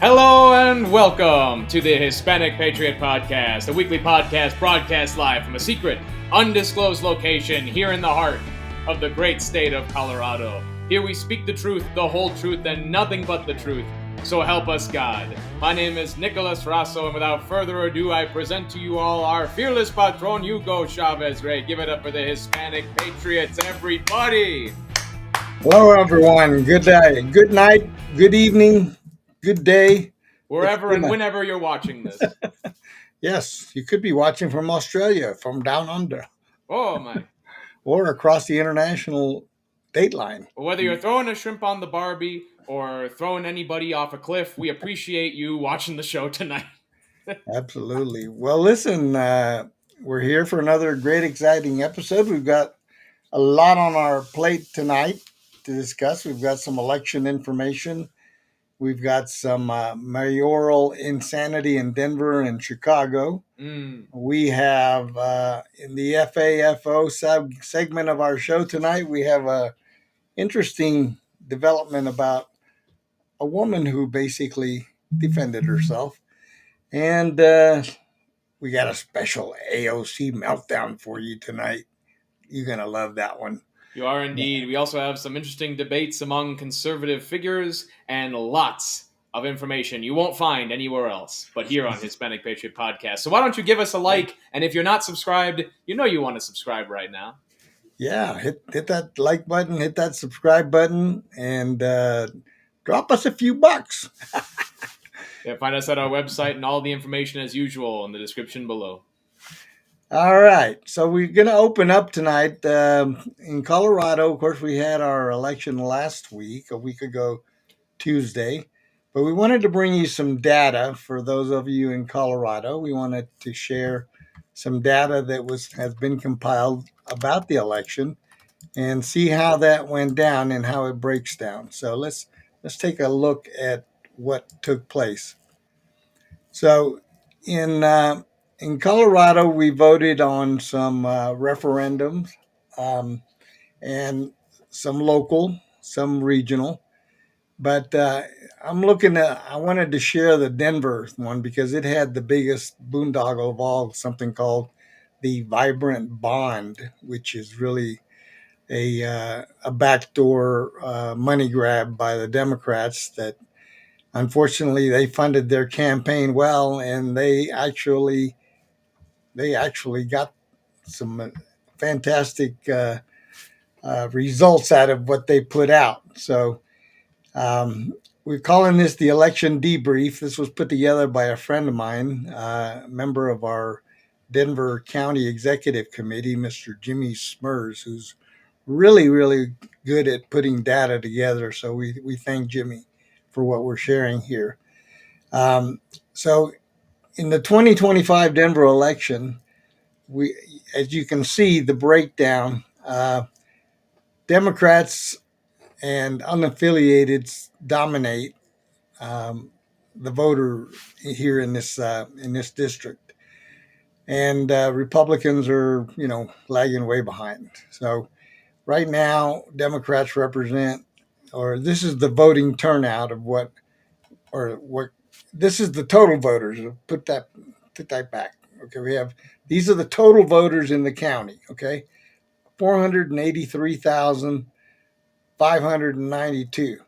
Hello and welcome to the Hispanic Patriot Podcast, a weekly podcast broadcast live from a secret, undisclosed location here in the heart of the great state of Colorado. Here we speak the truth, the whole truth, and nothing but the truth. So help us God. My name is Nicholas Rasso, and without further ado, I present to you all our fearless patron, Hugo Chavez Ray. Give it up for the Hispanic Patriots, everybody! Hello, everyone. Good day, good night, good evening, good day. Wherever and whenever you're watching this. Yes, you could be watching from Australia, from down under, Oh my. or across the international date line. Whether you're throwing a shrimp on the Barbie or throwing anybody off a cliff, we appreciate you watching the show tonight. Absolutely. Well, listen, we're here for another great, exciting episode. We've got a lot on our plate tonight to discuss. We've got some election information. We've got some mayoral insanity in Denver and Chicago. We have in the FAFO segment of our show tonight, we have a interesting development about a woman who basically defended herself. And we got a special AOC meltdown for you tonight. You're going to love that one. You are indeed. We also have some interesting debates among conservative figures and lots of information you won't find anywhere else but here on Hispanic Patriot Podcast. So why don't you give us a like? And if you're not subscribed, you know you want to subscribe right now. Yeah, hit that like button, hit that subscribe button, and drop us a few bucks. Yeah, find us at our website and all the information as usual in the description below. All right, so we're going to open up tonight in Colorado. Of course, we had our election last week, a week ago Tuesday, but we wanted to bring you some data for those of you in Colorado. We wanted to share some data that has been compiled about the election and see how that went down and how it breaks down. So let's take a look at what took place. So in Colorado, we voted on some referendums and some local, some regional. But I wanted to share the Denver one because it had the biggest boondoggle of all, something called the Vibrant Bond, which is really a backdoor money grab by the Democrats that unfortunately they funded their campaign well, and they actually got some fantastic results out of what they put out. So we're calling this the election debrief. This was put together by a friend of mine, a member of our Denver County Executive Committee, Mr. Jimmy Smers, who's really, really good at putting data together. So we thank Jimmy for what we're sharing here. So in the 2025 Denver election, as you can see, the breakdown, Democrats and unaffiliated dominate the voter here in this district, and Republicans are lagging way behind. So right now, Democrats represent, or this is the voting turnout of what this is the total voters. Put that back. Okay, these are the total voters in the county. Okay, 483,592.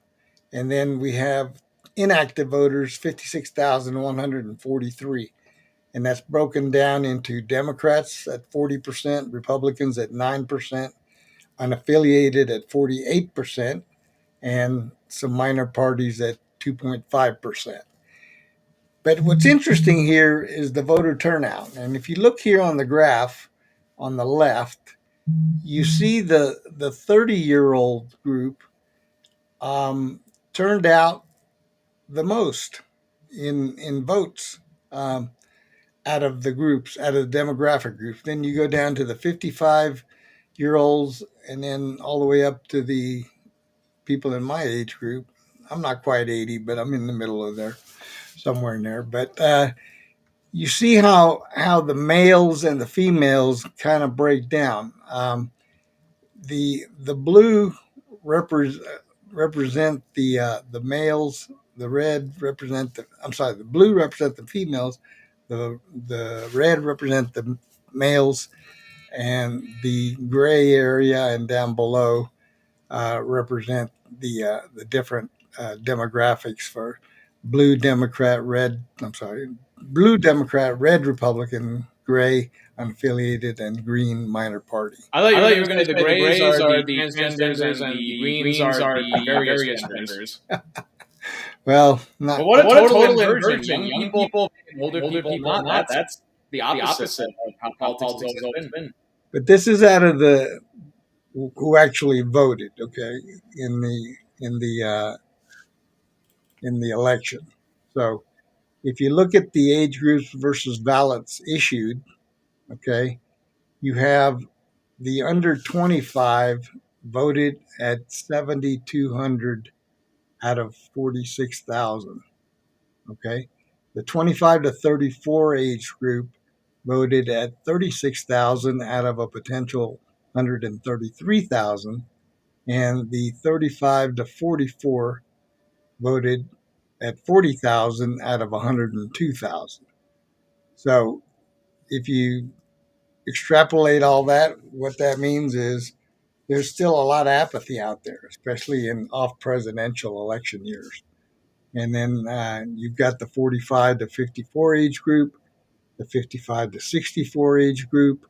And then we have inactive voters, 56,143. And that's broken down into Democrats at 40%, Republicans at 9%, unaffiliated at 48%, and some minor parties at 2.5%. But what's interesting here is the voter turnout. And if you look here on the graph on the left, you see the 30-year-old group turned out the most in votes out of the groups, out of the demographic groups. Then you go down to the 55-year-olds and then all the way up to the people in my age group. I'm not quite 80, but I'm in the middle of there, somewhere in there. But you see how the males and the females kind of break down. The blue represent the males, the blue represent the females, the red represent the males, and the gray area and down below represent the different demographics for blue Democrat, red. I'm sorry, blue Democrat, red Republican, gray unaffiliated, and green minor party. I thought you were going to say the grays are the transgenders and the greens are the various genders. Well, not. But what a total inversion. Young people and older people not. That's the opposite of how politics has always been. But this is out of the who actually voted, okay, in the election. So if you look at the age groups versus ballots issued, okay, you have the under 25 voted at 7,200 out of 46,000. Okay. The 25 to 34 age group voted at 36,000 out of a potential 133,000. And the 35 to 44 voted at 40,000 out of 102,000. So if you extrapolate all that, what that means is there's still a lot of apathy out there, especially in off presidential election years. And then you've got the 45 to 54 age group, the 55 to 64 age group,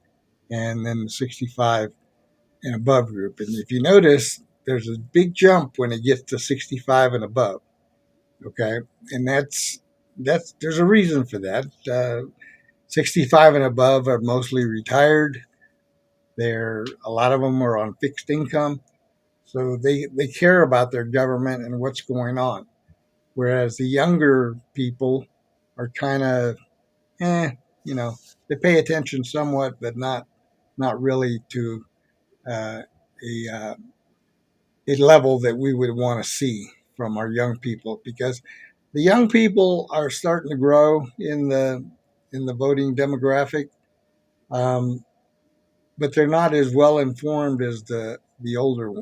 and then the 65 and above group. And if you notice, there's a big jump when it gets to 65 and above. Okay. And that's there's a reason for that. 65 and above are mostly retired. A lot of them are on fixed income. So they care about their government and what's going on. Whereas the younger people are kind of, they pay attention somewhat, but not really to a level that we would want to see from our young people, because the young people are starting to grow in the voting demographic, but they're not as well informed as the older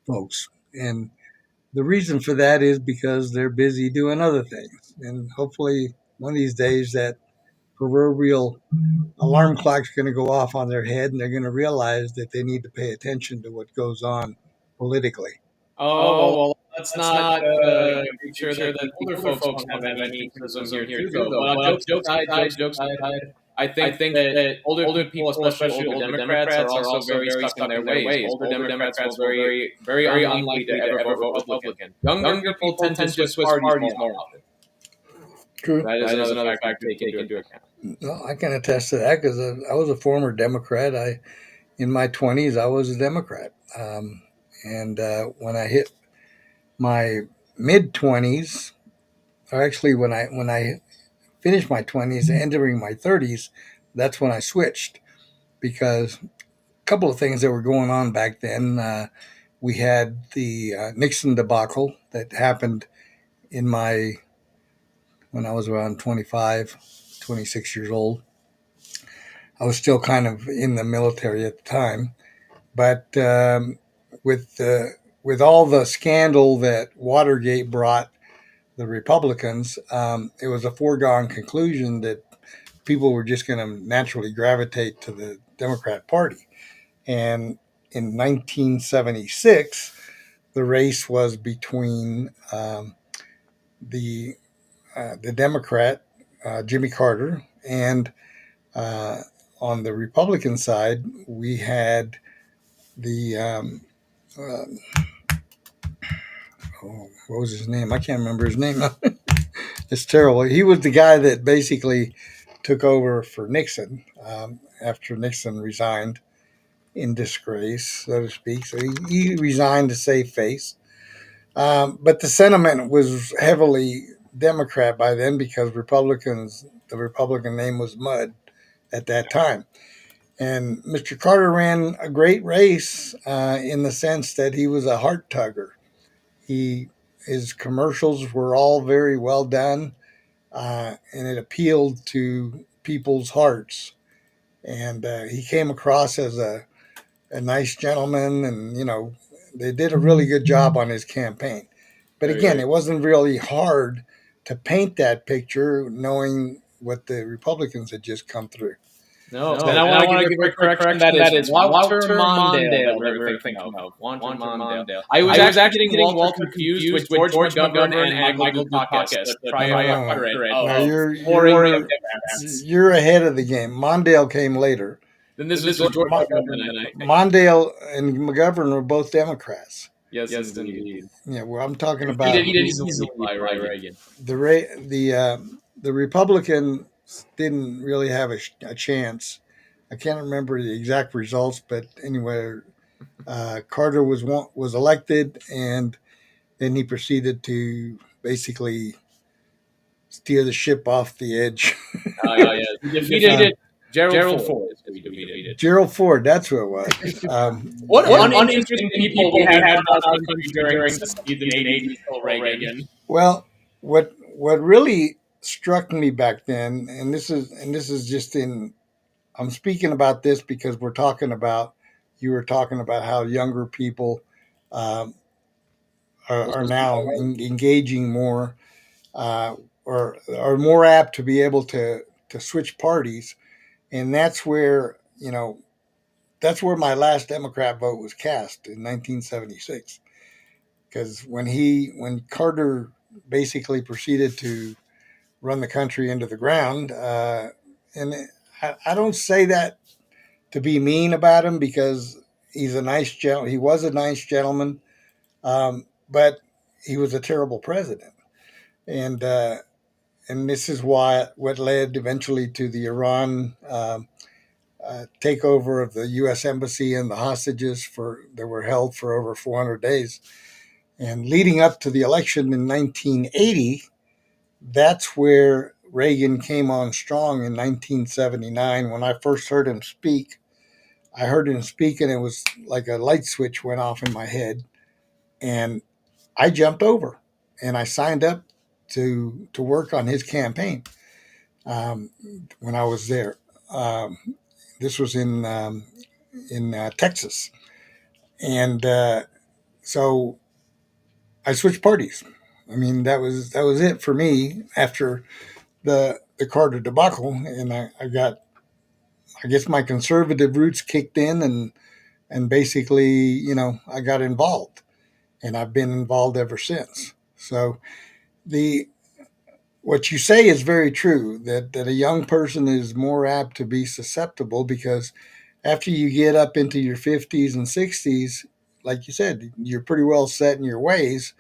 folks. And the reason for that is because they're busy doing other things. And hopefully one of these days that proverbial alarm clock's going to go off on their head and they're going to realize that they need to pay attention to what goes on politically. Oh, well, let's not make sure that the older folks don't have any criticism here, too, though. But jokes aside, I think that older people, especially older Democrats, are also very stuck in their ways. Older Democrats will very unlikely to ever vote Republican. Younger people tend to switch parties more often. True. That is another factor to take into account. No, I can attest to that because I was a former Democrat. In my 20s, I was a Democrat. And when I hit my mid-20s, or actually when I finished my 20s, entering my 30s, that's when I switched, because a couple of things that were going on back then. We had the Nixon debacle that happened when I was around 25, 26 years old. I was still kind of in the military at the time, but with all the scandal that Watergate brought the Republicans, it was a foregone conclusion that people were just going to naturally gravitate to the Democrat Party. And in 1976, the race was between the Democrat, Jimmy Carter, and on the Republican side, we had the what was his name? I can't remember his name. It's terrible. He was the guy that basically took over for Nixon after Nixon resigned in disgrace, so to speak. So he resigned to save face. But the sentiment was heavily Democrat by then, because the Republican name was Mud at that time. And Mr. Carter ran a great race in the sense that he was a heart tugger. His commercials were all very well done, and it appealed to people's hearts. And he came across as a nice gentleman, and they did a really good job on his campaign. But again, it wasn't really hard to paint that picture knowing what the Republicans had just come through. No, and I want to give a quick correction. That is Walter Mondale that we were thinking of. Walter Mondale. I was actually getting Walter confused with George McGovern and Michael Dukakis, the triumvirate of you're ahead of the game. Mondale came later. Then this was George McGovern. Mondale and McGovern were both Democrats. Yes, indeed. Yeah, well, I'm talking about he did easily by Reagan. The Republican didn't really have a chance. I can't remember the exact results, but anyway, Carter was elected, and then he proceeded to basically steer the ship off the edge. He defeated Gerald Ford. Gerald Ford, that's who it was. What uninteresting people we had in our country during the 70s and 80s till Reagan. Well, what really struck me back then, and this is just I'm speaking about this because you were talking about how younger people are now engaging more, or are more apt to be able to switch parties, and that's where my last Democrat vote was cast in 1976, because when Carter basically proceeded to run the country into the ground, and I don't say that to be mean about him, because he was a nice gentleman, but he was a terrible president, and this is what led eventually to the Iran takeover of the U.S. embassy and the hostages that were held for over 400 days. And leading up to the election in 1980, that's where Reagan came on strong in 1979. When I first heard him speak, and it was like a light switch went off in my head, and I jumped over and I signed up to work on his campaign when I was there. This was in Texas, and so I switched parties. I mean, that was it for me after the Carter debacle, and I guess my conservative roots kicked in, and basically, I got involved, and I've been involved ever since. So what you say is very true, that a young person is more apt to be susceptible, because after you get up into your 50s and 60s, like you said, you're pretty well set in your ways.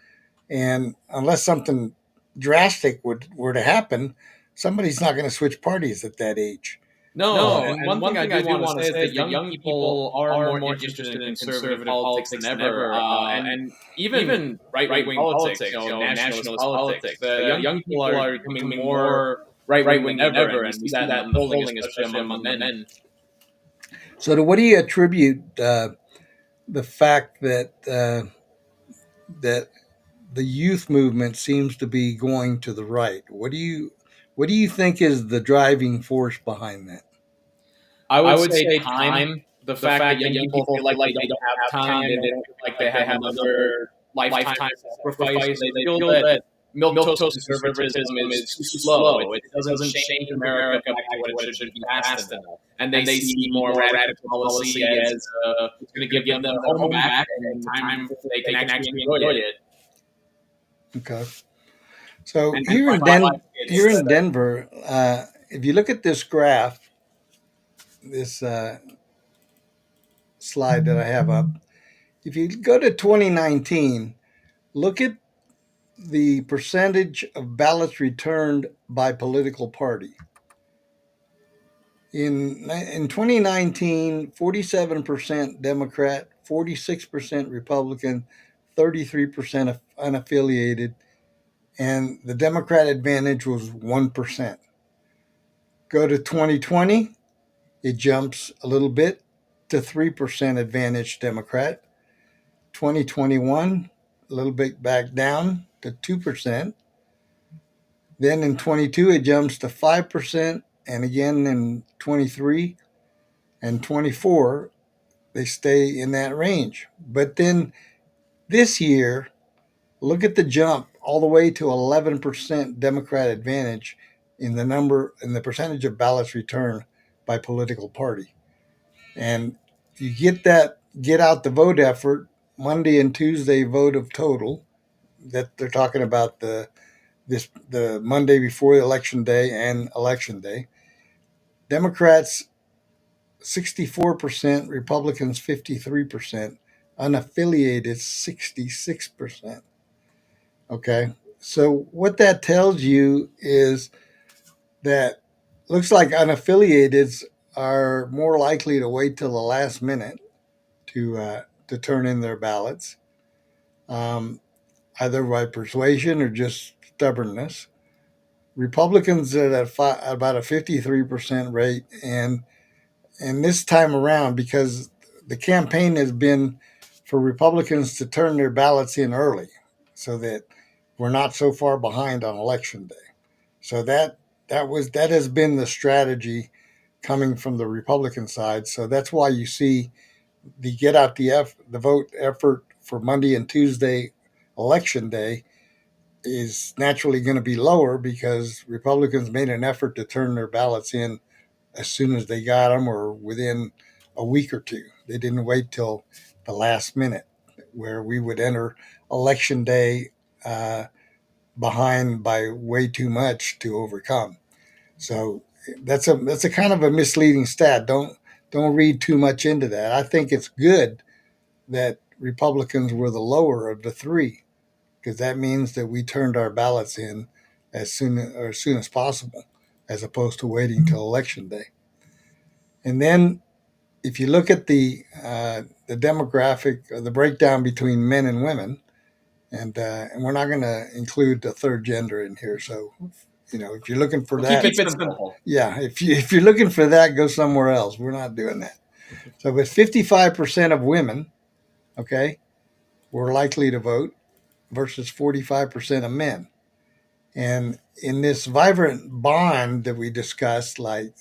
And unless something drastic were to happen, somebody's not going to switch parties at that age. No, and one thing I do want to say is that young people are more interested in conservative politics than ever, and even right-wing politics, nationalist politics. The young people are becoming more right-wing than ever, and we see that in the polling, especially among men. So, to what do you attribute the fact that the youth movement seems to be going to the right? What do you think is the driving force behind that? I would say time. The fact that young people feel like they don't have time, and they feel like they have another lifetime sacrifice. They feel that milquetoast conservatism is too slow. It doesn't change America back to what it should be fast enough. And they see more radical policy as it's going to give them the home back and time they can actually enjoy it. Okay. So here in Denver, if you look at this graph, this slide that I have up, if you go to 2019, look at the percentage of ballots returned by political party. In 2019, 47% Democrat, 46% Republican, 33% unaffiliated, and the Democrat advantage was 1%. Go to 2020, it jumps a little bit to 3% advantage Democrat. 2021, a little bit back down to 2%. Then in 22, it jumps to 5%. And again in 23 and 24, they stay in that range. But then this year, Look at the jump all the way to 11% Democrat advantage in the percentage of ballots returned by political party. And you get out the vote effort, Monday and Tuesday vote of total that they're talking about the Monday before election day and election day. Democrats 64%, Republicans 53%, unaffiliated 66%. Okay. So what that tells you is that looks like unaffiliateds are more likely to wait till the last minute to turn in their ballots, either by persuasion or just stubbornness. Republicans are at about a 53% rate, and this time around, because the campaign has been for Republicans to turn their ballots in early, so that we're not so far behind on election day. So that has been the strategy coming from the Republican side. So that's why you see the get out the vote effort for Monday and Tuesday election day is naturally going to be lower because Republicans made an effort to turn their ballots in as soon as they got them or within a week or two. They didn't wait till the last minute where we would enter election day behind by way too much to overcome. So that's a kind of a misleading stat. Don't read too much into that. I think it's good that Republicans were the lower of the three because that means that we turned our ballots in as soon as possible, as opposed to waiting till election day. And then if you look at the demographic, the breakdown between men and women, and we're not going to include the third gender in here. So, if you're looking for that, keep it simple. Yeah, if you're looking for that, go somewhere else. We're not doing that. So, with 55% of women, okay, were likely to vote versus 45% of men. And in this vibrant bond that we discussed like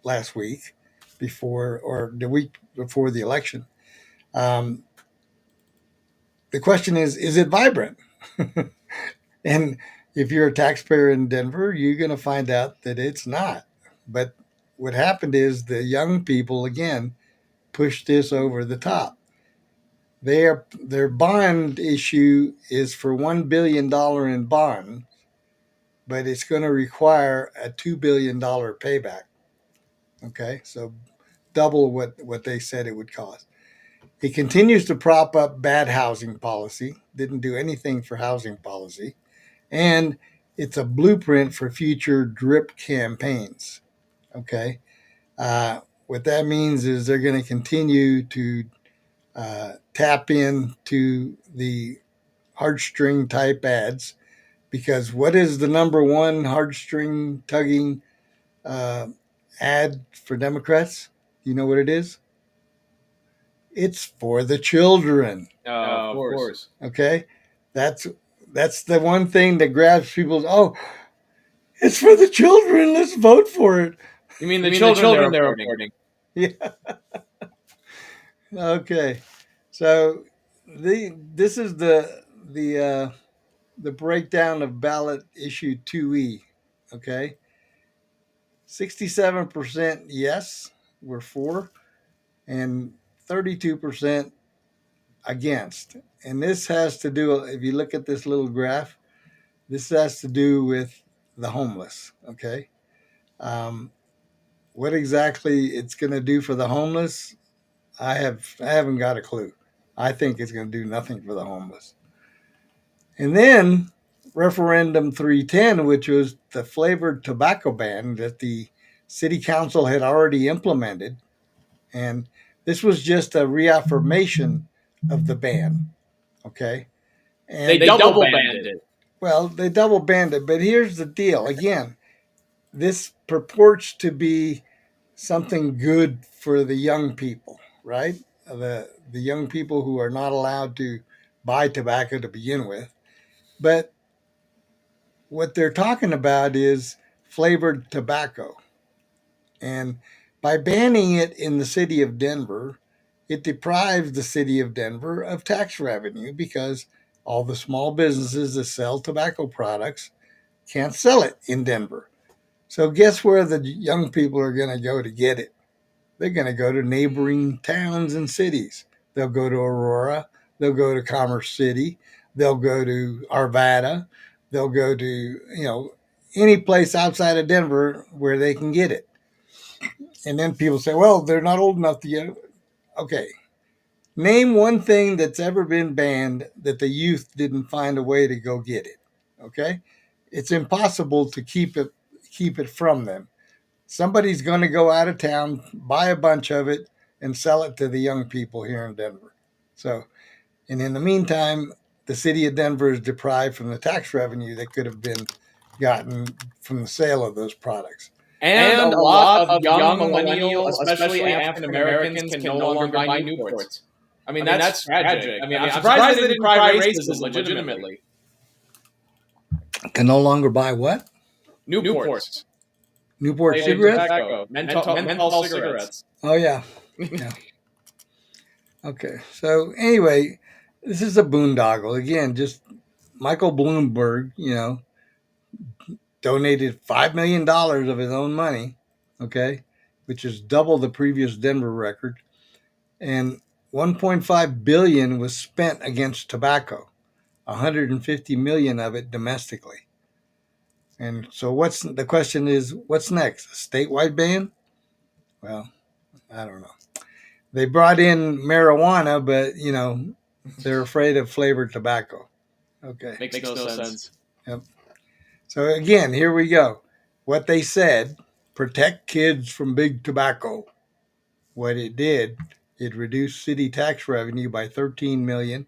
last week before or the week before the election, um, the question is it vibrant? And if you're a taxpayer in Denver, you're going to find out that it's not. But what happened is the young people, again, pushed this over the top. Their bond issue is for $1 billion in bond, but it's going to require a $2 billion payback. Okay, so double what they said it would cost. It continues to prop up bad housing policy, didn't do anything for housing policy, and it's a blueprint for future drip campaigns. Okay, what that means is they're going to continue to tap into the heartstring type ads because what is the number one heartstring tugging uh, ad for Democrats? Do you know what it is? It's for the children. Of course. Okay, that's that's the one thing that grabs people's. Oh, it's for the children. Let's vote for it. You mean the children they're reporting? Yeah. Okay. So this is the breakdown of ballot issue 2E. Okay. 67% yes, we're for, and 32% against. And this has to do, if you look at this little graph, this has to do with the homeless. Okay. Um, what exactly it's going to do for the homeless, I haven't got a clue. I think it's going to do nothing for the homeless. And then referendum 310, which was the flavored tobacco ban that the city council had already implemented, and this was just a reaffirmation of the ban. Okay, and They double banned it. Well, they double banned it, but here's the deal. Again, this purports to be something good for the young people, right? The young people who are not allowed to buy tobacco to begin with. But what they're talking about is flavored tobacco. And by banning it in the city of Denver, it deprives the city of Denver of tax revenue because all the small businesses that sell tobacco products can't sell it in Denver. So guess where the young people are going to go to get it? They're going to go to neighboring towns and cities. They'll go to Aurora. They'll go to Commerce City. They'll go to Arvada. They'll go to, any place outside of Denver where they can get it. And then people say, well, they're not old enough to get it. Okay. Name one thing that's ever been banned that the youth didn't find a way to go get it. Okay? It's impossible to keep it from them. Somebody's going to go out of town, buy a bunch of it, and sell it to the young people here in Denver. So, and in the meantime, the city of Denver is deprived from the tax revenue that could have been gotten from the sale of those products. And a lot of young millennial, especially African Americans, can no longer buy Newports. I mean, that's tragic. I mean, I'm surprised they didn't cry racism legitimately. Can no longer buy what? Newports. Newport cigarettes? Menthol cigarettes. Oh, yeah. Yeah. Okay. So, anyway, this is a boondoggle. Again, just Michael Bloomberg, donated $5 million of his own money, okay, which is double the previous Denver record. And 1.5 billion was spent against tobacco, 150 million of it domestically. And so the question is, what's next? A statewide ban? Well, I don't know. They brought in marijuana, but, they're afraid of flavored tobacco. Okay. Makes no sense. Yep. So again, here we go. What they said, protect kids from big tobacco. What it did, it reduced city tax revenue by 13 million.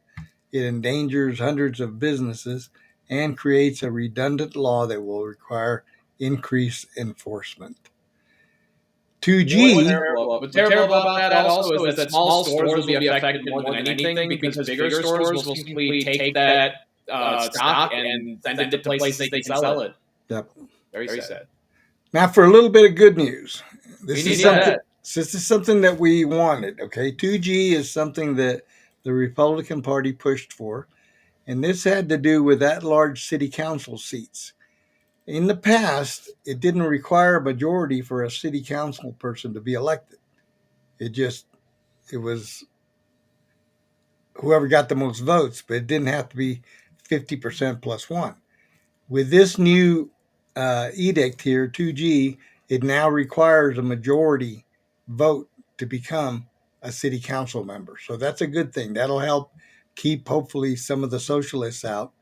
It endangers hundreds of businesses and creates a redundant law that will require increased enforcement. 2G. What's terrible about that also is that small stores will be affected more than anything because bigger stores will simply take that stock and send it to places they can sell it. Yep. Very sad. Now for a little bit of good news. This is something that we wanted, okay? 2G is something that the Republican Party pushed for, and this had to do with at-large city council seats. In the past, it didn't require a majority for a city council person to be elected. It was whoever got the most votes, but it didn't have to be 50% plus one. With this new edict here, 2G, it now requires a majority vote to become a city council member. So that's a good thing. That'll help keep, hopefully, some of the socialists out,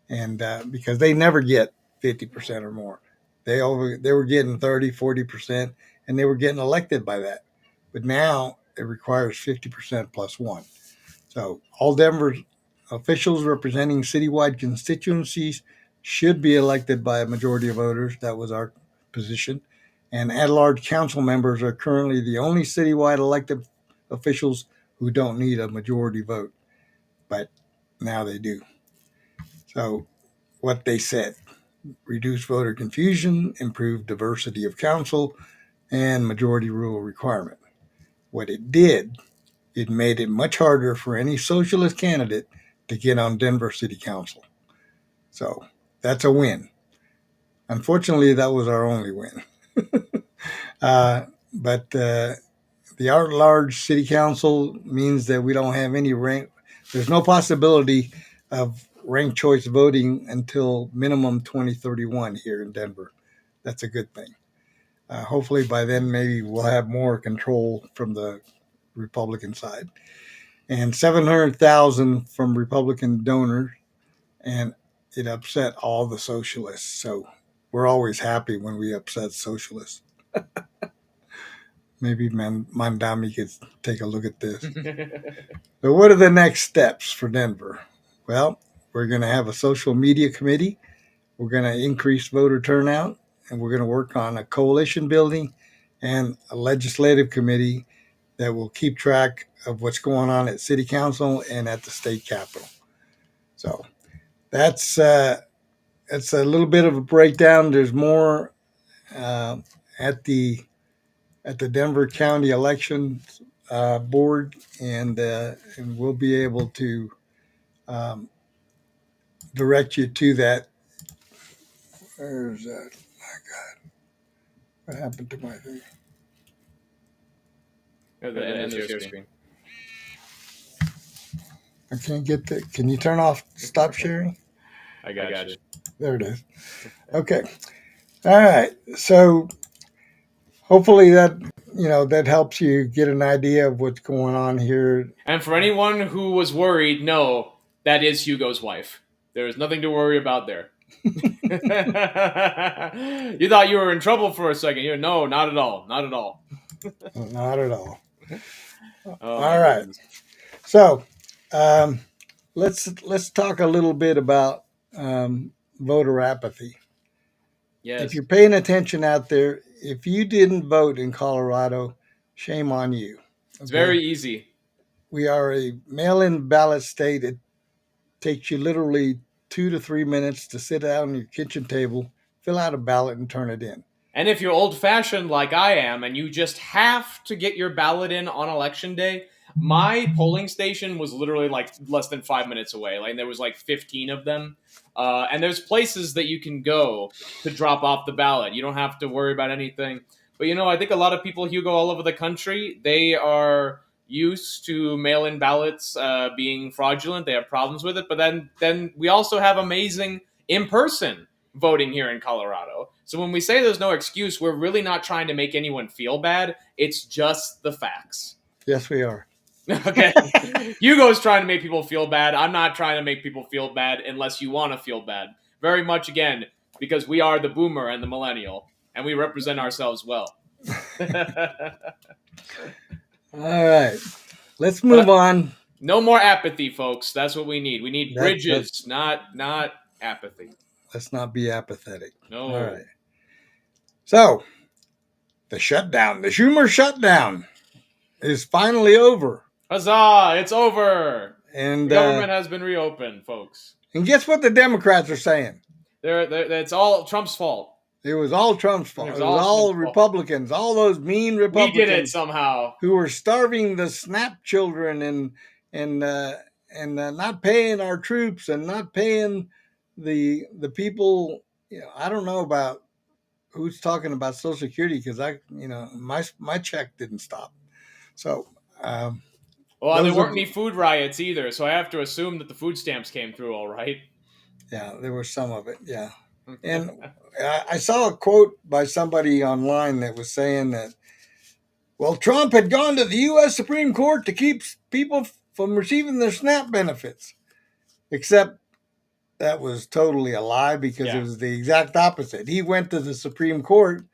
and because they never get 50% or more. They were getting 30, 40%, and they were getting elected by that. But now it requires 50% plus one. So all Denver officials representing citywide constituencies should be elected by a majority of voters. That was our position. And at-large council members are currently the only citywide elected officials who don't need a majority vote. But now they do. So what they said, reduce voter confusion, improve diversity of council, and majority rule requirement. What it did, it made it much harder for any socialist candidate to get on Denver City Council. So that's a win. Unfortunately, that was our only win. But the at-large city council means that we don't have any rank. There's no possibility of ranked choice voting until minimum 2031 here in Denver. That's a good thing. Hopefully by then maybe we'll have more control from the Republican side. And 700,000 from Republican donors, and it upset all the socialists. So we're always happy when we upset socialists. Maybe Mandami could take a look at this. So what are the next steps for Denver? Well, we're going to have a social media committee. We're going to increase voter turnout, and we're going to work on a coalition building and a legislative committee that will keep track of what's going on at city council and at the state capitol. So that's a little bit of a breakdown. There's more at the Denver County Elections Board, and we'll be able to direct you to that. Where's that? My God, what happened to my thing? At the end of your screen. I can't get that. Can you turn off stop sharing? I got you. There it is. Okay. All right. So hopefully that helps you get an idea of what's going on here. And for anyone who was worried, no, that is Hugo's wife. There is nothing to worry about there. You thought you were in trouble for a second. No, not at all. Not at all. Not at all. Oh, All right. goodness. So let's talk a little bit about voter apathy. Yes. If you're paying attention out there, if you didn't vote in Colorado, shame on you. Okay? It's very easy. We are a mail-in ballot state. It takes you literally 2 to 3 minutes to sit down on your kitchen table, fill out a ballot, and turn it in. And if you're old-fashioned like I am, and you just have to get your ballot in on election day, my polling station was literally like less than 5 minutes away. Like there was like 15 of them. And there's places that you can go to drop off the ballot. You don't have to worry about anything. But I think a lot of people, Hugo, all over the country, they are used to mail-in ballots being fraudulent. They have problems with it. But then we also have amazing in-person voting here in Colorado. So when we say there's no excuse, we're really not trying to make anyone feel bad. It's just the facts. Yes, we are. Okay. Hugo's trying to make people feel bad. I'm not trying to make people feel bad unless you want to feel bad. Very much, again, because we are the Boomer and the Millennial, and we represent ourselves well. All right. Let's move on. No more apathy, folks. That's what we need. We need bridges, not apathy. Let's not be apathetic. No. All right. So, the shutdown, the Schumer shutdown is finally over. Huzzah! It's over. And the government has been reopened, folks. And guess what the Democrats are saying? It's all Trump's fault. It was all Trump's fault. It was all Republicans, all those mean Republicans. We did it somehow. Who were starving the SNAP children and not paying our troops and not paying the people. I don't know about who's talking about Social Security because my check didn't stop. So. Well, there weren't any food riots either, so I have to assume that the food stamps came through all right. Yeah, there was some of it, yeah. And I saw a quote by somebody online that was saying that, well, Trump had gone to the U.S. Supreme Court to keep people from receiving their SNAP benefits. Except that was totally a lie because it was the exact opposite. He went to the Supreme Court.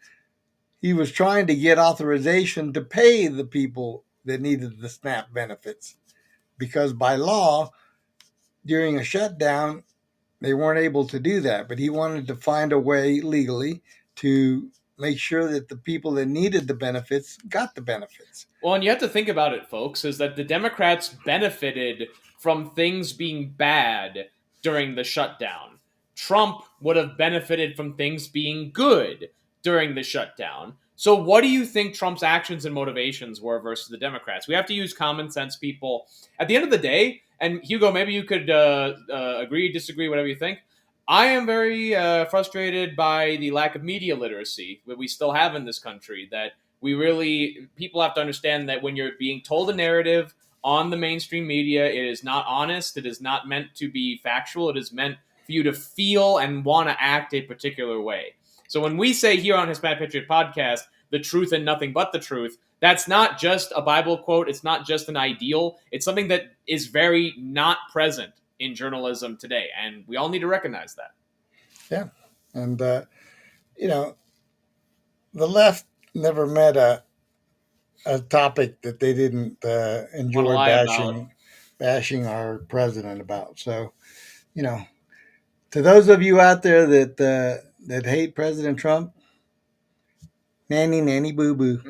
He was trying to get authorization to pay the people that needed the SNAP benefits. Because by law, during a shutdown, they weren't able to do that. But he wanted to find a way legally to make sure that the people that needed the benefits got the benefits. Well, and you have to think about it, folks, is that the Democrats benefited from things being bad during the shutdown. Trump would have benefited from things being good during the shutdown. So what do you think Trump's actions and motivations were versus the Democrats? We have to use common sense, people. At the end of the day, and Hugo, maybe you could agree, disagree, whatever you think. I am very frustrated by the lack of media literacy that we still have in this country, that people have to understand that when you're being told a narrative on the mainstream media, it is not honest. It is not meant to be factual. It is meant for you to feel and want to act a particular way. So when we say here on Hispanic Patriot Podcast, the truth and nothing but the truth, that's not just a Bible quote. It's not just an ideal. It's something that is very not present in journalism today. And we all need to recognize that. Yeah. And, the left never met a topic that they didn't enjoy bashing our president about. So, to those of you out there that hate President Trump, nanny boo boo.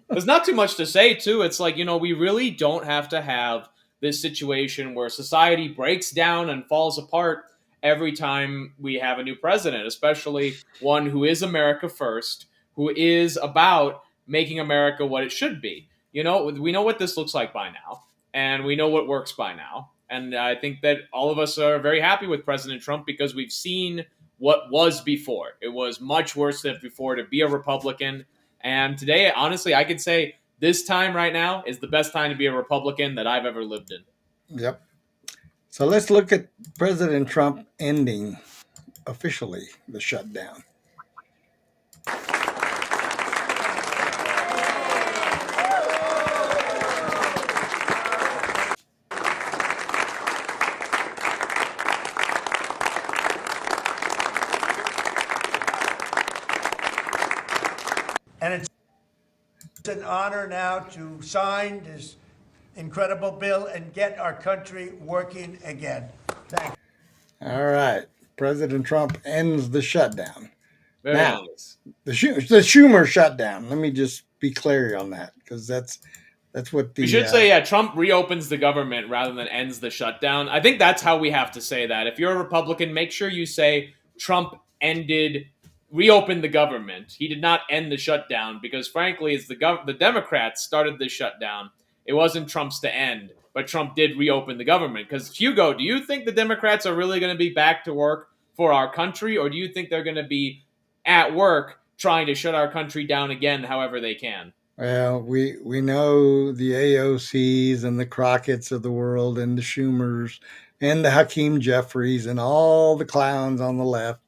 There's not too much to say, too. It's like, we really don't have to have this situation where society breaks down and falls apart every time we have a new president, especially one who is America first, who is about making America what it should be. We know what this looks like by now, and we know what works by now. And I think that all of us are very happy with President Trump because we've seen what was before. It was much worse than before to be a Republican. And today, honestly, I could say this time right now is the best time to be a Republican that I've ever lived in. Yep. So let's look at President Trump ending officially the shutdown. And it's an honor now to sign this incredible bill and get our country working again. Thank you. All right. President Trump ends the shutdown. Very Now, nice. the Schumer shutdown. Let me just be clear on that, because that's what the We should say, Trump reopens the government rather than ends the shutdown. I think that's how we have to say that. If you're a Republican, make sure you say Trump reopened the government. He did not end the shutdown because, frankly, it's the Democrats started the shutdown. It wasn't Trump's to end, but Trump did reopen the government. Because, Hugo, do you think the Democrats are really going to be back to work for our country, or do you think they're going to be at work trying to shut our country down again however they can? Well, we know the AOCs and the Crockett's of the world and the Schumers and the Hakeem Jeffries and all the clowns on the left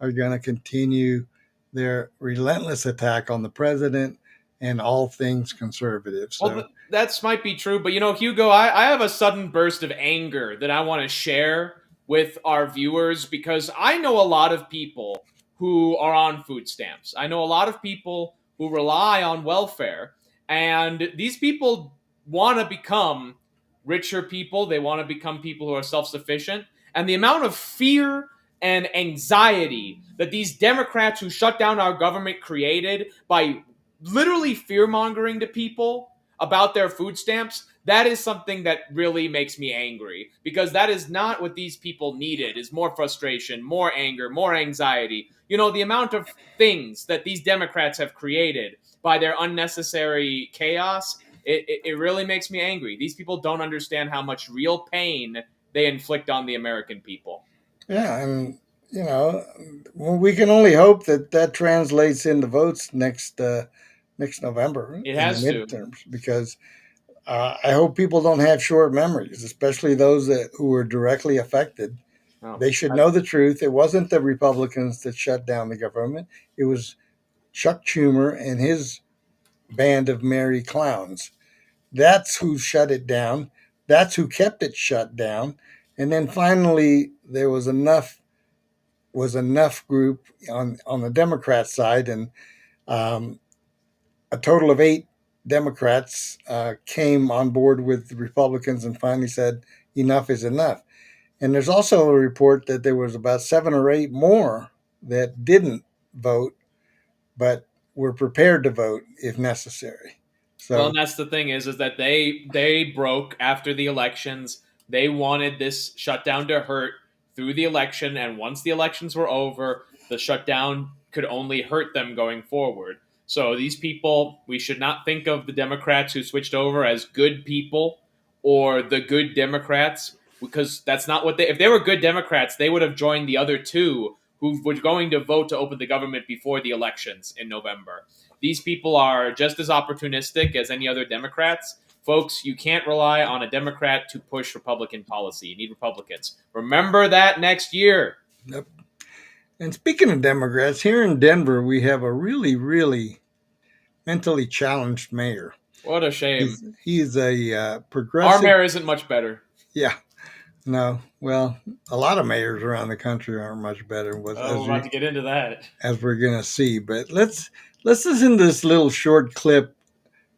are going to continue their relentless attack on the president and all things conservative. So, Well, that might be true, but Hugo, I have a sudden burst of anger that I want to share with our viewers because I know a lot of people who are on food stamps. I know a lot of people who rely on welfare, and these people want to become richer people. They want to become people who are self-sufficient, and the amount of fear and anxiety that these Democrats who shut down our government created by literally fear-mongering to people about their food stamps, that is something that really makes me angry, because that is not what these people needed, is more frustration, more anger, more anxiety. The amount of things that these Democrats have created by their unnecessary chaos, it really makes me angry. These people don't understand how much real pain they inflict on the American people. yeah, and well, we can only hope that translates into votes next November It in has the to. midterms, because I hope people don't have short memories, especially those who were directly affected. Oh, They should know the truth. It wasn't the Republicans that shut down the government. It was Chuck Schumer and his band of merry clowns. That's who shut it down. That's who kept it shut down. And then finally, there was enough group on the Democrat side, and a total of 8 Democrats came on board with the Republicans and finally said enough is enough. And there's also a report that there was about 7 or 8 more that didn't vote, but were prepared to vote if necessary. Well, So, and that's the thing is that they broke after the elections. They wanted this shutdown to hurt through the election, and once the elections were over, the shutdown could only hurt them going forward. So these people, we should not think of the Democrats who switched over as good people or the good Democrats, because that's not what if they were good Democrats, they would have joined the other 2 who were going to vote to open the government before the elections in November. These people are just as opportunistic as any other Democrats. Folks, you can't rely on a Democrat to push Republican policy. You need Republicans. Remember that next year. yep. And speaking of Democrats, here in Denver, we have a really, really mentally challenged mayor. What a shame. He's a progressive. Our mayor isn't much better. Yeah. No. Well, a lot of mayors around the country aren't much better. We're about to get into that. As we're going to see. But let's listen to this little short clip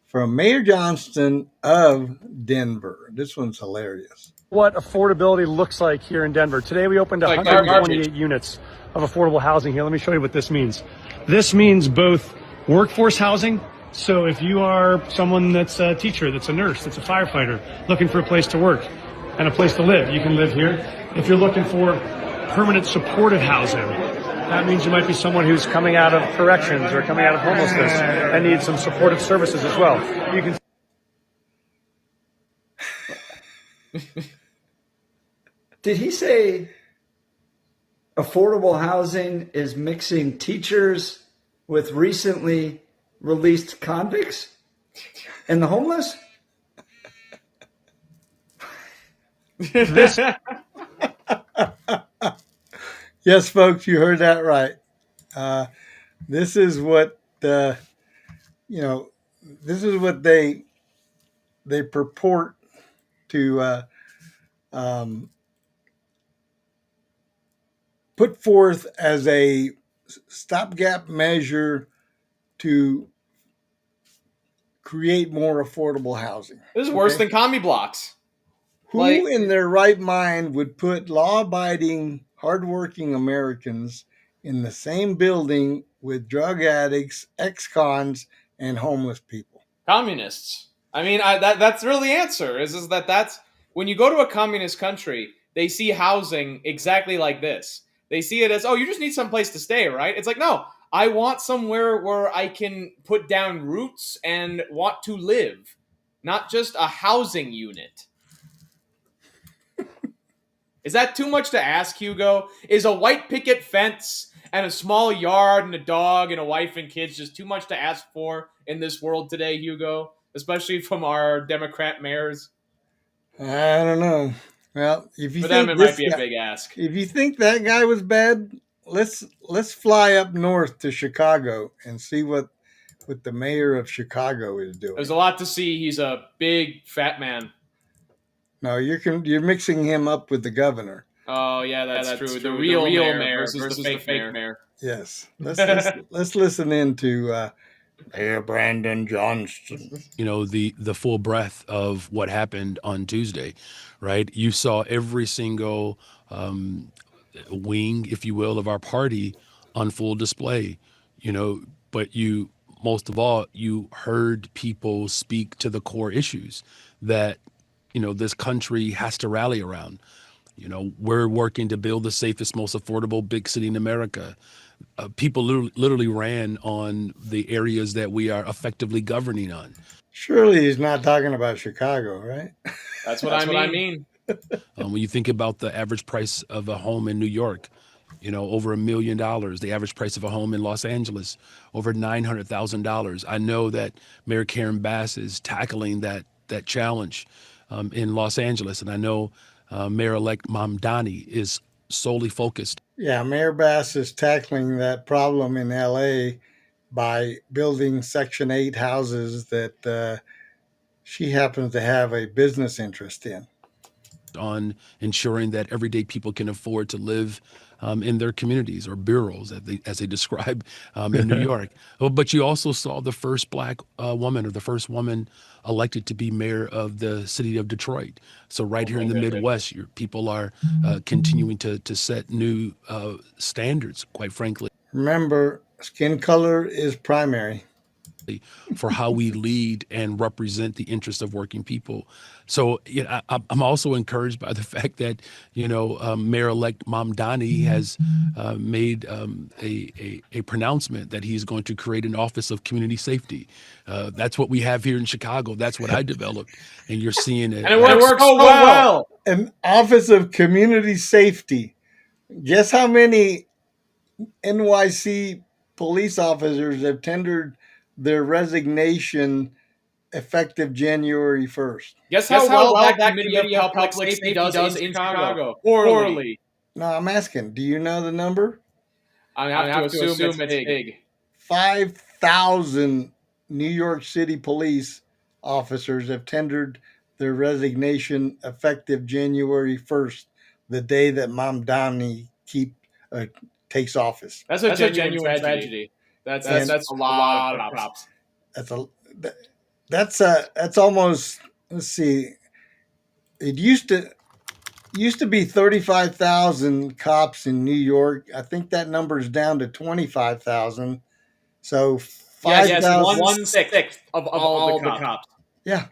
from Mayor Johnston of Denver. This one's hilarious. What affordability looks like here in Denver. Today we opened 128 units of affordable housing here. Let me show you what this means. This means both workforce housing. So if you are someone that's a teacher, that's a nurse, that's a firefighter, looking for a place to work and a place to live, you can live here. If you're looking for permanent supportive housing, that means you might be someone who's coming out of corrections or coming out of homelessness and needs some supportive services as well. You can. Did he say affordable housing is mixing teachers with recently released convicts and the homeless? Yes, folks, you heard that right. This is what this is what they purport to put forth as a stopgap measure to create more affordable housing. This is worse than commie blocks. Who in their right mind would put law-abiding, hardworking Americans in the same building with drug addicts, ex-cons, and homeless people? Communists. I mean, that's really the answer. Is that's when you go to a communist country, they see housing exactly like this. They see it as, oh, you just need some place to stay, right? It's like, no, I want somewhere where I can put down roots and want to live, not just a housing unit. Is that too much to ask, Hugo? Is a white picket fence and a small yard and a dog and a wife and kids just too much to ask for in this world today, Hugo? Especially from our Democrat mayors? I don't know. Well, if you For think them, it might be a big ask. If you think that guy was bad, let's fly up north to Chicago and see what the mayor of Chicago is doing. There's a lot to see. He's a big fat man. No, you're mixing him up with the governor. Oh yeah, that's true. The real mayor versus the fake mayor. Yes, let's listen in to Mayor Brandon Johnston. You know, the full breadth of what happened on Tuesday, right? You saw every single wing, if you will, of our party on full display. You know, but you most of all you heard people speak to the core issues that this country has to rally around. We're working to build the safest, most affordable big city in America. People literally ran on the areas that we are effectively governing on. Surely he's not talking about Chicago, right? That's what I mean. When you think about the average price of a home in New York, over $1 million. The average price of a home in Los Angeles, over $900,000. I know that Mayor Karen Bass is tackling that challenge in Los Angeles, and I know Mayor-elect Mamdani is solely focused. Yeah, Mayor Bass is tackling that problem in L.A. by building Section 8 houses that she happens to have a business interest in. On ensuring that everyday people can afford to live in their communities or boroughs, as they describe in New York. But you also saw the first black woman or the first woman elected to be mayor of the city of Detroit. So right here in the Midwest, your people are continuing to set new standards, quite frankly. Remember, skin color is primary for how we lead and represent the interests of working people. So I'm also encouraged by the fact that, Mayor-elect Mamdani has made a pronouncement that he's going to create an Office of Community Safety. That's what we have here in Chicago. That's what I developed. And you're seeing it. And it works so well. An Office of Community Safety. Guess how many NYC police officers have tendered their resignation effective January 1st. Guess how well that Committee of Public Safety does in Chicago? Poorly. No, I'm asking, do you know the number? I have to assume it's big. 5,000 New York City police officers have tendered their resignation effective January 1st, the day that Mamdani takes office. That's a genuine tragedy. That's a lot of props. That's almost, let's see, it used to be 35,000 cops in New York. I think that number is down to 25,000. So 5,000. Yes, 1/6 of all the cops. Yeah.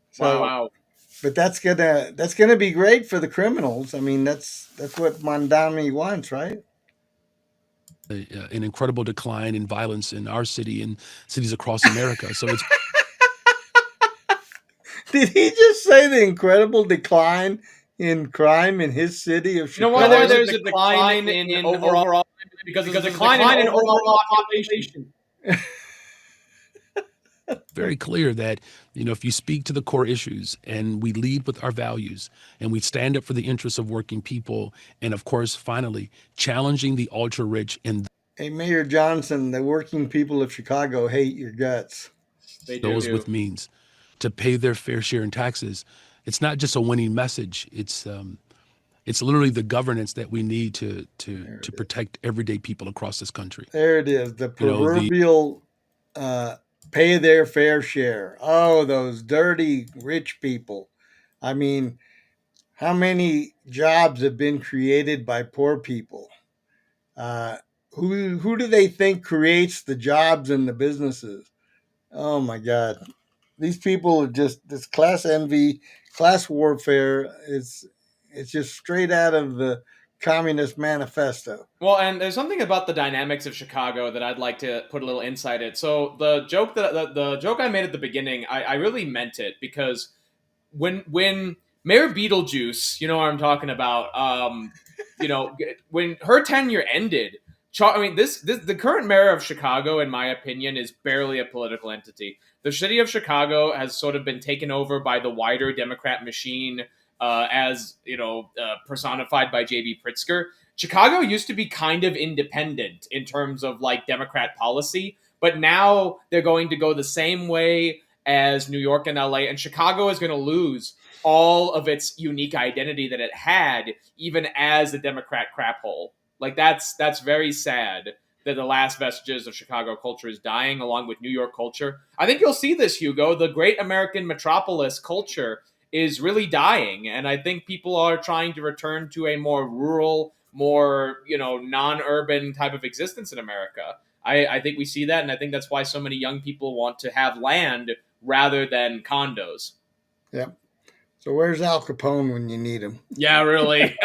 So, wow. But that's gonna be great for the criminals. I mean, that's what Mamdani wants, right? An incredible decline in violence in our city and cities across America. So it's. Did he just say the incredible decline in crime in his city of You know Chicago? why there's a decline in overall because there's a decline in overall population. Very clear that, if you speak to the core issues and we lead with our values and we stand up for the interests of working people, and of course, finally, challenging the ultra rich in Hey, Mayor Johnson, the working people of Chicago hate your guts. They those do. with means to pay their fair share in taxes, it's not just a winning message. It's literally the governance that we need to protect everyday people across this country. There it is, the proverbial pay their fair share. Oh, those dirty rich people. I mean, how many jobs have been created by poor people? Who do they think creates the jobs and the businesses? Oh my God. These people are just this class envy, class warfare. It's just straight out of the Communist Manifesto. Well, and there's something about the dynamics of Chicago that I'd like to put a little insight in. So the joke the joke I made at the beginning, I really meant it, because when Mayor Beetlejuice, you know what I'm talking about, when her tenure ended, the current mayor of Chicago, in my opinion, is barely a political entity. The city of Chicago has sort of been taken over by the wider Democrat machine, personified by J.B. Pritzker. Chicago used to be kind of independent in terms of like Democrat policy, but now they're going to go the same way as New York and LA, and Chicago is going to lose all of its unique identity that it had, even as a Democrat crap hole. Like that's very sad that the last vestiges of Chicago culture is dying along with New York culture. I think you'll see this, Hugo. The great American metropolis culture is really dying, and I think people are trying to return to a more rural, more, non-urban type of existence in America. I think we see that, and I think that's why so many young people want to have land rather than condos. Yep. So where's Al Capone when you need him? Yeah, really.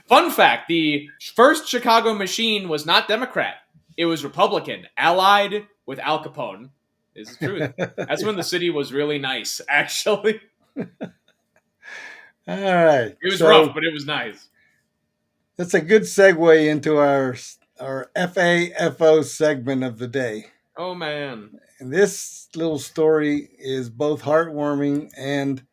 Fun fact, the first Chicago machine was not Democrat. It was Republican, allied with Al Capone. This is true. That's when the city was really nice, actually. All right. It was rough, but it was nice. That's a good segue into our FAFO segment of the day. Oh, man. And this little story is both heartwarming and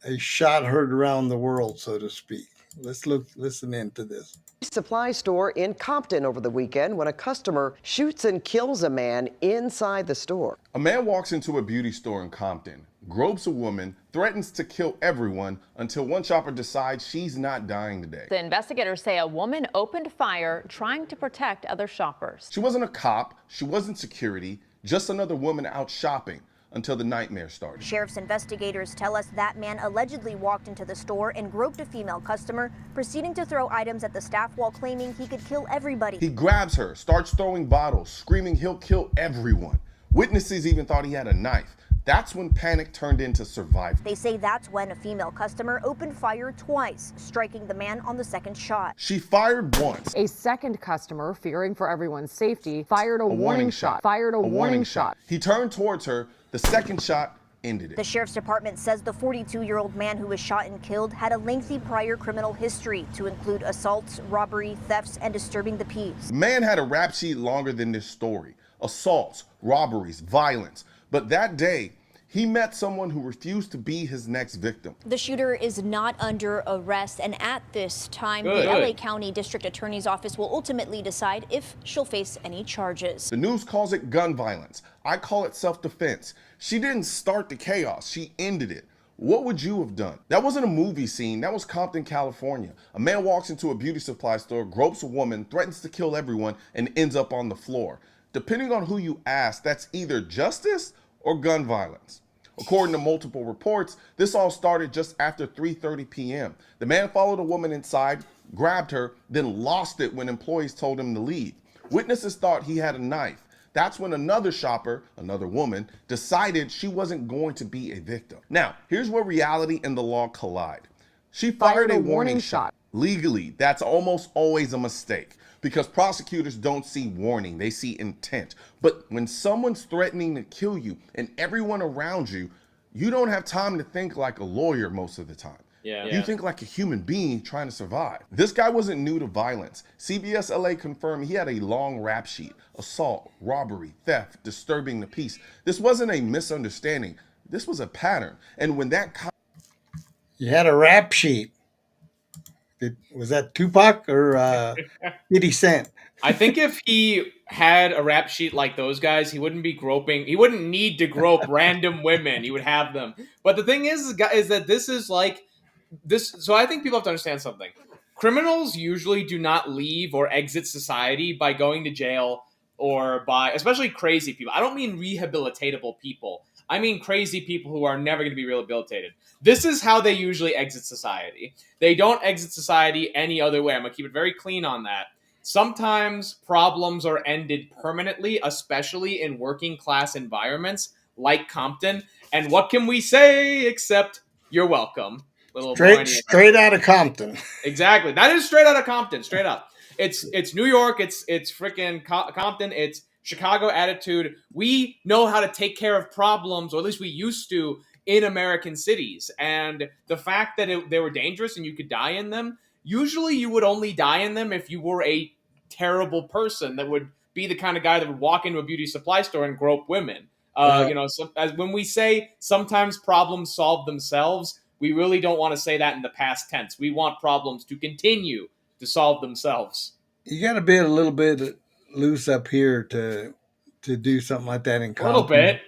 a shot heard around the world, so to speak. Let's listen into this. Supply store in Compton over the weekend when a customer shoots and kills a man inside the store. A man walks into a beauty store in Compton, gropes a woman, threatens to kill everyone until one shopper decides she's not dying today. The investigators say a woman opened fire trying to protect other shoppers. She wasn't a cop, she wasn't security, just another woman out shopping until the nightmare started. Sheriff's investigators tell us that man allegedly walked into the store and groped a female customer, proceeding to throw items at the staff while claiming he could kill everybody. He grabs her, starts throwing bottles, screaming he'll kill everyone. Witnesses even thought he had a knife. That's when panic turned into survival. They say that's when a female customer opened fire twice, striking the man on the second shot. She fired once. A second customer, fearing for everyone's safety, fired a warning shot. Fired a warning shot. He turned towards her. The second shot ended it. The sheriff's department says the 42-year-old man who was shot and killed had a lengthy prior criminal history to include assaults, robbery, thefts, and disturbing the peace. The man had a rap sheet longer than this story. Assaults, robberies, violence. But that day, he met someone who refused to be his next victim. The shooter is not under arrest, and at this time, the LA County District Attorney's Office will ultimately decide if she'll face any charges. The news calls it gun violence. I call it self-defense. She didn't start the chaos, she ended it. What would you have done? That wasn't a movie scene, that was Compton, California. A man walks into a beauty supply store, gropes a woman, threatens to kill everyone, and ends up on the floor. Depending on who you ask, that's either justice or gun violence. According to multiple reports, this all started just after 3:30 p.m. The man followed a woman inside, grabbed her, then lost it when employees told him to leave. Witnesses thought he had a knife. That's when another shopper, another woman, decided she wasn't going to be a victim. Now, here's where reality and the law collide. She fired a warning shot. Legally, that's almost always a mistake, because prosecutors don't see warning, they see intent. But when someone's threatening to kill you and everyone around you, You don't have time to think like a lawyer most of the time. You think like a human being trying to survive. This guy wasn't new to violence. CBS LA confirmed he had a long rap sheet: assault, robbery, theft, disturbing the peace. This wasn't a misunderstanding. This was a pattern. And when that You had a rap sheet. Was that Tupac or 50 Cent? I think if he had a rap sheet like those guys, he wouldn't be groping. He wouldn't need to grope random women. He would have them. But the thing is that this is like this. So I think people have to understand something. Criminals usually do not leave or exit society by going to jail or by, especially crazy people. I don't mean rehabilitatable people. I mean crazy people who are never going to be rehabilitated. This is how they usually exit society. They don't exit society any other way. I'm going to keep it very clean on that. Sometimes problems are ended permanently, especially in working class environments like Compton. And what can we say except you're welcome? Straight out of Compton. Exactly. That is straight out of Compton. Straight up. It's New York. It's freaking Compton. It's Chicago attitude. We know how to take care of problems, or at least we used to, in American cities. And the fact that they were dangerous and you could die in them, usually you would only die in them if you were a terrible person that would be the kind of guy that would walk into a beauty supply store and grope women. When we say sometimes problems solve themselves, we really don't want to say that in the past tense. We want problems to continue to solve themselves. You got to be a little bit loose up here to do something like that in Compton. A little bit.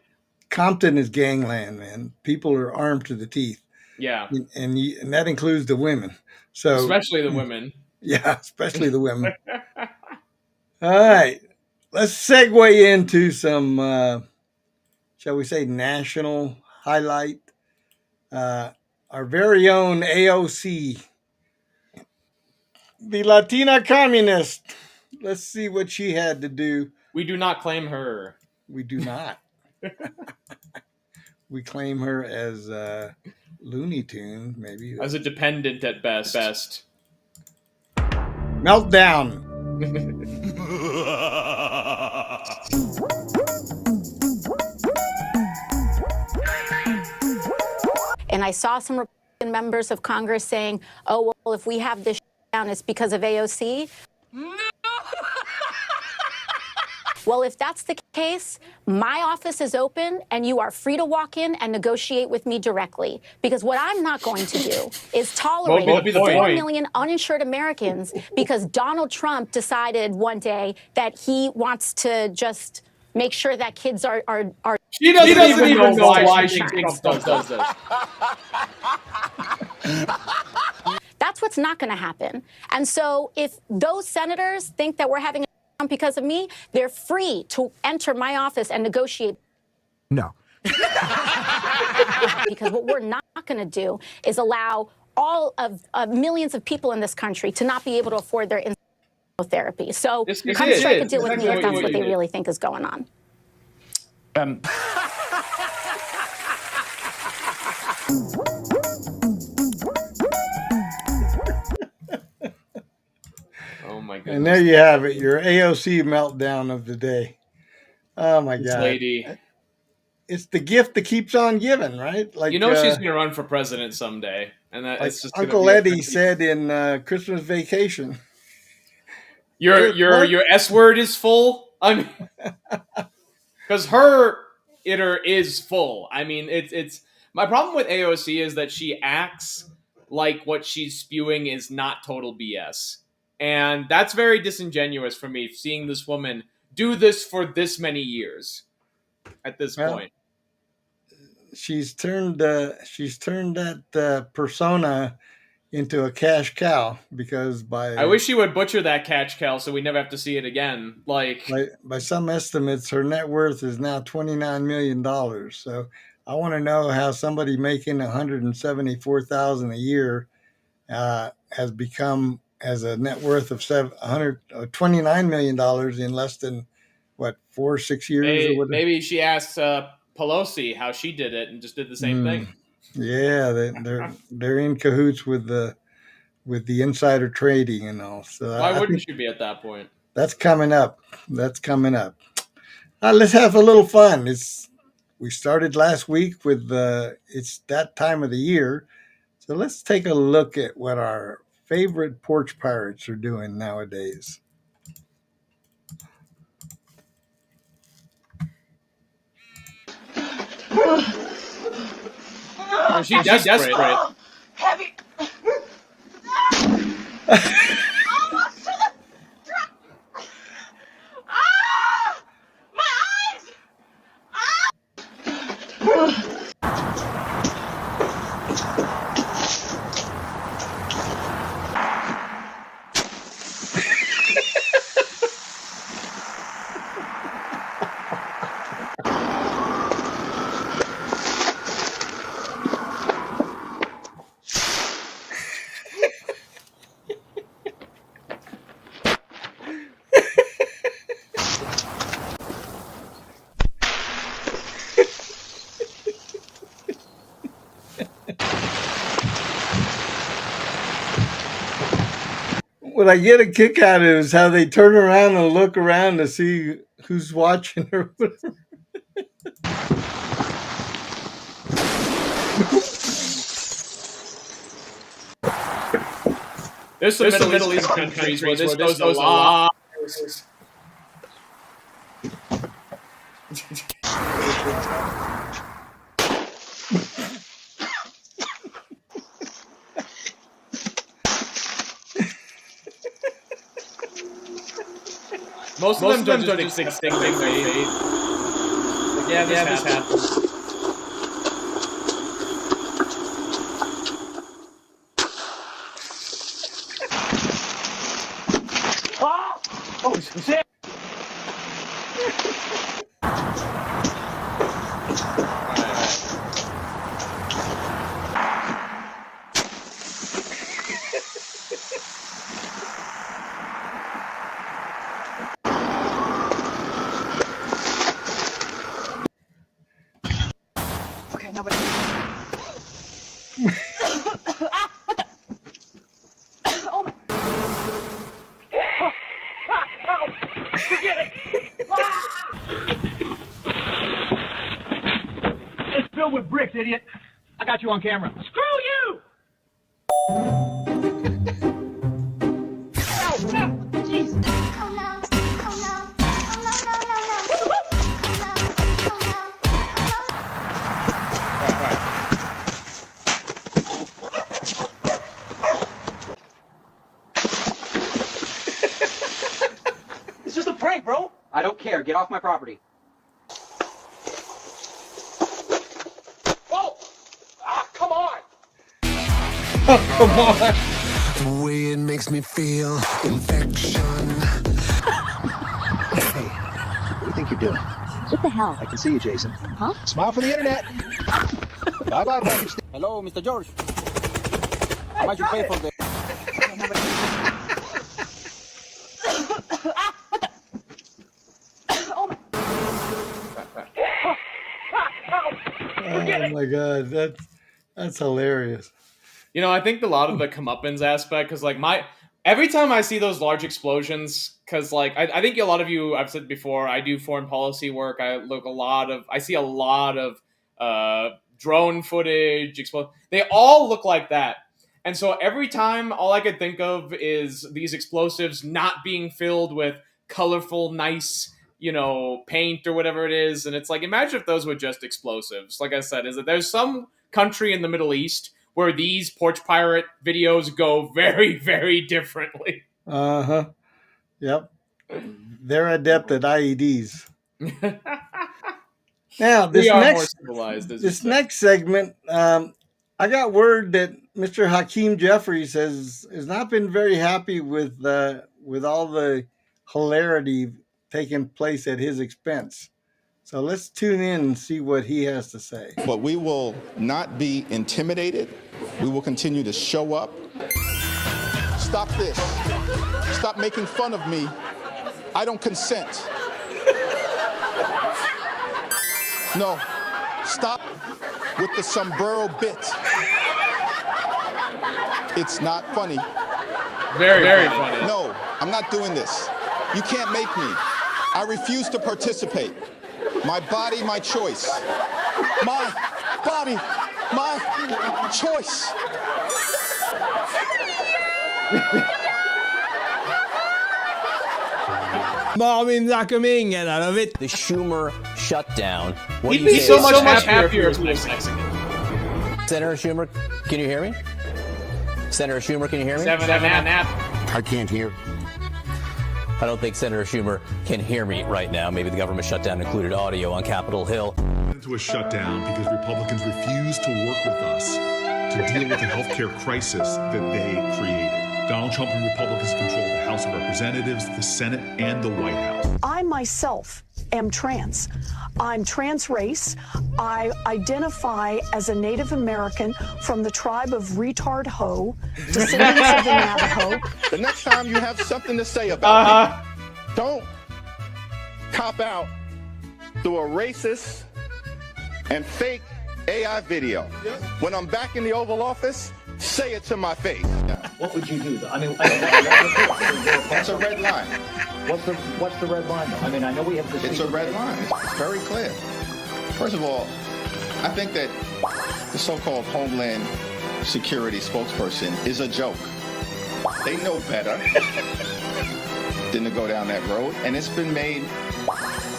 Compton is gangland, man. People are armed to the teeth. Yeah. And that includes the women. So especially the women. Yeah, especially the women. All right. Let's segue into some, shall we say, national highlight. Our very own AOC, the Latina communist. Let's see what she had to do. We do not claim her. We do not. We claim her as Looney Tune, maybe. As a dependent at best. Meltdown. And I saw some Republican members of Congress saying, oh, well, if we have this down, it's because of AOC. No! Well, if that's the case, my office is open and you are free to walk in and negotiate with me directly. Because what I'm not going to do is tolerate 4 million uninsured Americans because Donald Trump decided one day that he wants to just make sure that kids are She doesn't even know why she thinks Trump does this. That's what's not going to happen. And so if those senators think that we're having a because of me, they're free to enter my office and negotiate. No. Because what we're not going to do is allow all of millions of people in this country to not be able to afford their therapy. So come strike a deal with me if that's what they really think is going on. Oh my goodness. And there you have it, your AOC meltdown of the day. Oh my God. Lady. It's the gift that keeps on giving, right? Like she's going to run for president someday, and that it's just Uncle Eddie said in Christmas Vacation. Your S word is full. I mean, because her itter is full. I mean, it's my problem with AOC is that she acts like what she's spewing is not total BS. And that's very disingenuous for me, seeing this woman do this for this many years at this point. She's turned that persona into a cash cow because I wish she would butcher that cash cow so we never have to see it again. By some estimates, her net worth is now $29 million. So I want to know how somebody making $174,000 a year has become as a net worth of $29 million in less than 4 or 6 years. Maybe she asked Pelosi how she did it and just did the same thing. Yeah, they're in cahoots with the insider trading and all. So why wouldn't she be at that point? That's coming up. Let's have a little fun. we started last week with it's that time of the year. So let's take a look at what our favorite porch pirates are doing nowadays. Is she desperate? Heavy. What I get a kick out of is how they turn around and look around to see who's watching or whatever. There's some Middle East countries where this goes a lot. Most of them don't just extinct their faith. Like, yeah, this happens. Oh, shit! Okay, nobody. Oh my. Forget it! It's filled with bricks, idiot. I got you on camera. Screw you! Jeez. It's just a prank, bro. I don't care. Get off my property. Oh! Ah, come on! Oh, come on. The way it makes me feel, infection. Hey, what do you think you're doing? What the hell? I can see you, Jason. Huh? Smile for the internet. Bye-bye, package. Hello, Mr. George. How much you pay for the... Oh my God, that's hilarious. You know, I think a lot of the comeuppance aspect, because like every time I see those large explosions, because like I think a lot of you, I've said before, I do foreign policy work. I see a lot of drone footage, they all look like that. And so every time, all I could think of is these explosives not being filled with colorful, nice, paint or whatever it is. And it's like, imagine if those were just explosives. Like I said, is that there's some country in the Middle East where these porch pirate videos go very, very differently. Uh-huh. Yep. They're adept at IEDs. Now, this next segment, I got word that Mr. Hakeem Jeffries has not been very happy with all the hilarity taking place at his expense. So let's tune in and see what he has to say. But we will not be intimidated. We will continue to show up. Stop this. Stop making fun of me. I don't consent. No. Stop with the sombrero bit. It's not funny. Very, very funny. No, I'm not doing this. You can't make me. I refuse to participate. My body, my choice. my body, my choice. The Schumer shutdown. He'd be so much happier if he was Mexican. Senator Schumer, can you hear me? Senator Schumer, can you hear me? I can't hear. I don't think Senator Schumer can hear me right now. Maybe the government shutdown included audio on Capitol Hill. Into a shutdown because Republicans refuse to work with us to deal with the healthcare crisis that they created. Donald Trump and Republicans control the House of Representatives, the Senate, and the White House. I myself am trans. I'm trans race. I identify as a Native American from the tribe of Retard Ho, descendants of the Navajo. The next time you have something to say about me, don't cop out through a racist and fake AI video. When I'm back in the Oval Office, say it to my face. What would you do, though? I mean, That's a red line. what's the red line, though? I mean, I know we have this. It's a red line. It's very clear. First of all, I think that the so-called Homeland Security spokesperson is a joke. They know better than to go down that road, and it's been made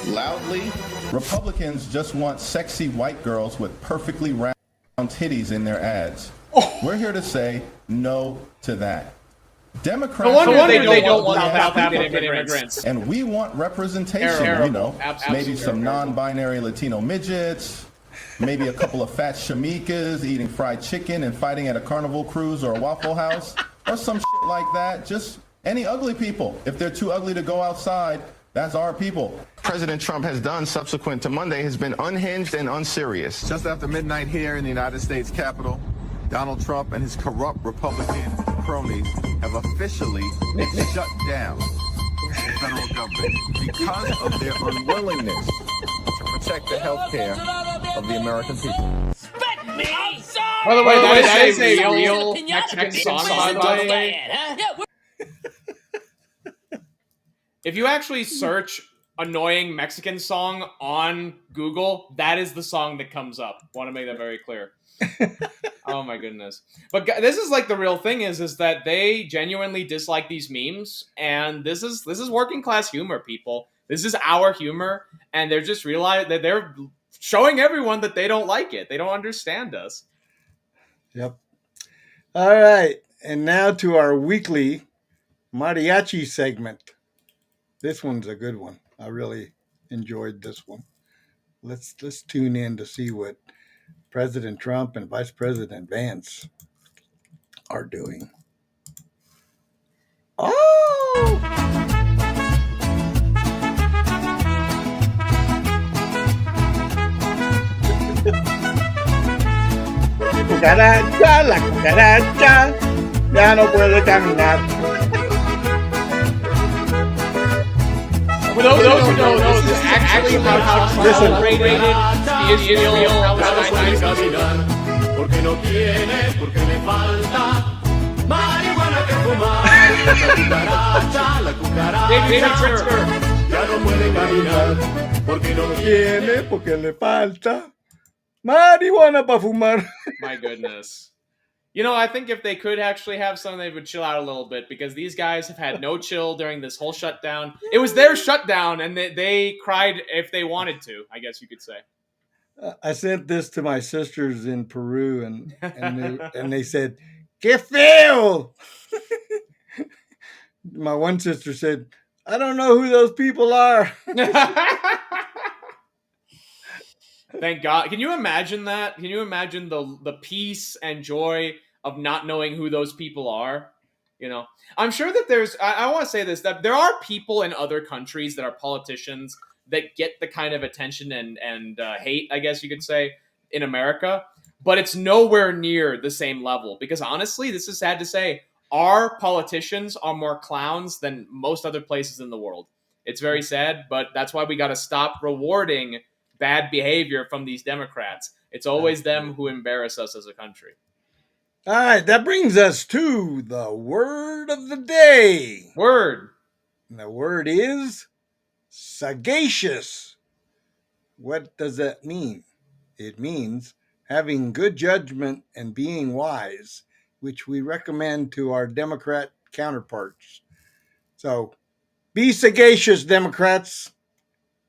loudly. Republicans just want sexy white girls with perfectly round titties in their ads. We're here to say no to that. Democrats no wonder they don't want immigrants. And we want representation, Terrible. you know, Absolutely maybe some terrible. non-binary Latino midgets, maybe a couple of fat shamikas eating fried chicken and fighting at a Carnival cruise or a Waffle House, or some shit like that. Just any ugly people. If they're too ugly to go outside, that's our people. President Trump has done subsequent to Monday has been unhinged and unserious. Just after midnight here in the United States Capitol, Donald Trump and his corrupt Republican cronies have officially shut down the federal government because of their unwillingness to protect the health care of the American people. By the way, that is a real Mexican song, by the way. If you actually search annoying Mexican song on Google, that is the song that comes up. Want to make that very clear. Oh my goodness. But this is like the real thing is that they genuinely dislike these memes, and this is working class humor, people. This is our humor, and they're just realizing that they're showing everyone that they don't like it. They don't understand us. Yep. All right. And now to our weekly mariachi segment. This one's a good one. I really enjoyed this one. Let's tune in to see what President Trump and Vice President Vance are doing. Oh! Cucaracha, la cucaracha, ya no puede caminar. For those who don't know, this is actually about how Trump rated the Israel-Palestine government. Porque no tiene, porque le falta marihuana que fumar. La cucaracha, ya no puede caminar. Porque no tiene, porque le falta marihuana para fumar. My goodness. You know, I think if they could actually have some, they would chill out a little bit, because these guys have had no chill during this whole shutdown. It was their shutdown, and they cried if they wanted to, I guess you could say. I sent this to my sisters in Peru, and they said, "Que feo!" My one sister said, "I don't know who those people are." Thank God. Can you imagine that? Can you imagine the peace and joy of not knowing who those people are? You know, I'm sure that I want to say this, that there are people in other countries that are politicians that get the kind of attention and hate, I guess you could say, in America, but it's nowhere near the same level, because honestly, this is sad to say, our politicians are more clowns than most other places in the world. It's very sad, but that's why we got to stop rewarding bad behavior from these Democrats. It's always them who embarrass us as a country. All right, that brings us to the word of the day. Word. And the word is sagacious. What does that mean? It means having good judgment and being wise, which we recommend to our Democrat counterparts. So be sagacious, Democrats,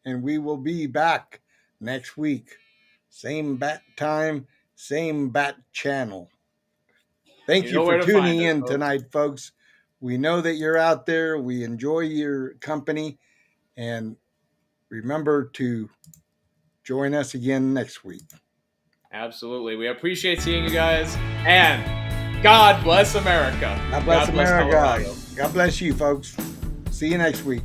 and we will be back next week. Same bat time, same bat channel. Thank you for tuning in tonight, folks. We know that you're out there. We enjoy your company. And remember to join us again next week. Absolutely. We appreciate seeing you guys. And God bless America. God bless America. God bless you, folks. See you next week.